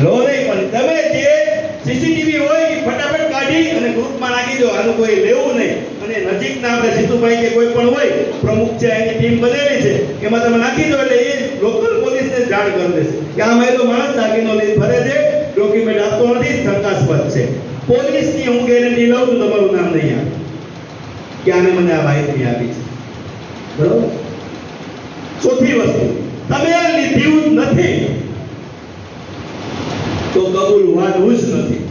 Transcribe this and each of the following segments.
લો નહીં, પણ તમે જે સીસીટીવી હોય એ ફટાફટ કાઢી અને ગ્રુપમાં નાખી દો. આનું કોઈ લેવું નહીં. અને નજીકના આપણે જીતુભાઈ કે કોઈ પણ હોય પ્રમુખ છે, એની ટીમ બનેલી છે, એમાં તમે નાખી દો એટલે એ લોકલ પોલીસને જાણ કરી દેશે કે આ મહિલો માણસ દાગીનો લઈને ફરે છે, ડોક્યુમેન્ટ આપતો નથી, શંકાસ્પદ છે. પોલીસની હું ગેરંટી લઉં છું તમારું નામ નહીં આવે કે આને મને આ માહિતી આપી છે. બરોબર. ચોથી વસ્તુ, તમે લીધું નથી તો કબૂલવાનું જ નથી.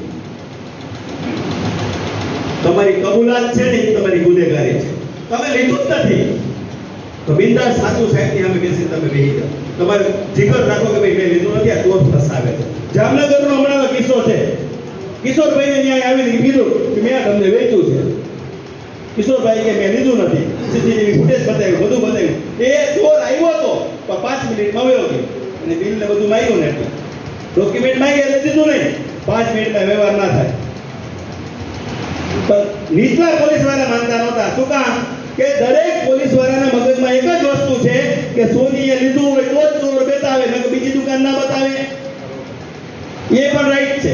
તમારી કબૂલાત છે ને એ તમારી ગુનેગારી છે. તમે લીધું જ નથી તો બિંદાસ સાચું સાહેબની સામે બેસી તમે બેસી જાઓ. તમારે જીગર રાખો કે ભાઈ મેં લીધું નથી, આ ચોર ફસાવે છે. જામનગરનો હમણાં કિસ્સો છે. કિશોરભાઈને ન્યાય આવીને કીધું કે મેં તમને વેચ્યું છે. કિશોરભાઈ કે મેં લીધું નથી, સીસીટીવી ફૂટેજ બતાવ્યું, બધું બતાવ્યું. એ ચોર આવ્યો હતો પણ 5 મિનિટમાં વયો ગયો અને બિલ ને બધું માંગ્યું ને એટલે ડોક્યુમેન્ટ માંગ્યા એટલે દીધું નહીં. 5 મિનિટમાં વ્યવહાર ના થાય. પણ નીચલા પોલીસ વાળા માનતા નહોતા. શું કામ? કે દરેક પોલીસ વાળાના મગજમાં એક જ વસ્તુ છે કે સોનીએ લીધું હોય તો જ ચોર બતાવે, નકર બીજી દુકાન ના બતાવે. એ પણ રાઈટ છે,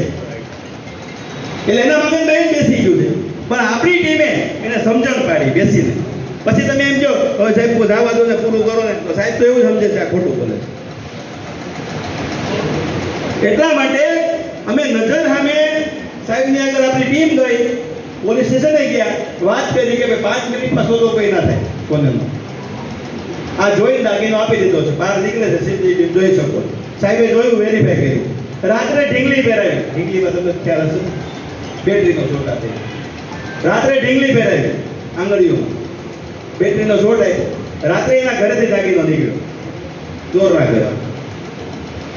એટલે એના મગજમાં એ બેસી ગયું છે. પણ આપણી ટીમે એને સમજણ પાડી બેસીને. પછી તમે એમ કહો હવે સાહેબ જવા દો ને, પૂરું કરો ને, તો સાહેબ તો એવું સમજે છે આ ખોટું બોલે છે. એટલા માટે અમે નજર સામે સાહેબની આગળ આપણી ટીમ ગઈ, પોલીસ સ્ટેશને ગયા, વાત કરી કે ભાઈ 5 મિનિટમાં શોધો કોઈ ના થાય કોનેમાં. આ જોઈ દાગીનો આપી દીધો છે, બહાર નીકળે છે, સીસીટીવી જોઈ શકો. સાહેબે જોયું, વેરીફાઈ કર્યું. રાત્રે ઢીંગલી પહેરાવી. ઢીંગલીમાં તમને ખ્યાલ હશે, બેટરીનો શોટ આપે. રાત્રે ઢીંગલી પહેરાવી આંગળીઓમાં, બેટરીનો શોટ આપ્યો. રાત્રે એના ઘરેથી દાગીનો નીકળ્યો. ચોરના ઘરે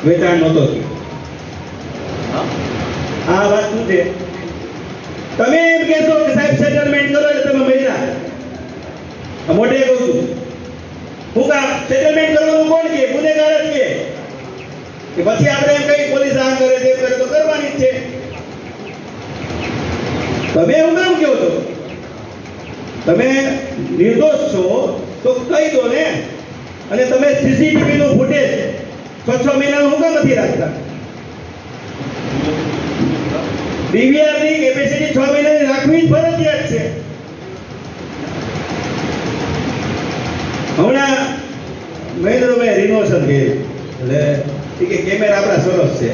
વેચાણ નહોતો થયો. આ વાત શું છે? તમે એમ કહેશો કે સાહેબ સેટલમેન્ટ કરો એટલે તમે મહિલા મોઢે કહું છું. હું કામ સેટલમેન્ટ કરવાનું કોણ કહે? ગુનેગાર જ કહે. કે પછી આપણે એમ કઈ પોલીસ આમ કરે તેમ કરે તો કરવાની જ છે. તમે હું કામ કહો છો? તમે નિર્દોષ છો તો કહી દો ને. અને તમે સીસીટીવી નું ફૂટેજ 6 મહિનાનું હું કામ નથી રાખતા? ડીવીઆર ની કેપેસિટી 6 મહિનાની રાખવી જ ફરજિયાત છે. હમણાં મહેન્દ્રભાઈ રિનોવેશન કર્યું એટલે કે કેમેરા આપણા સરસ છે,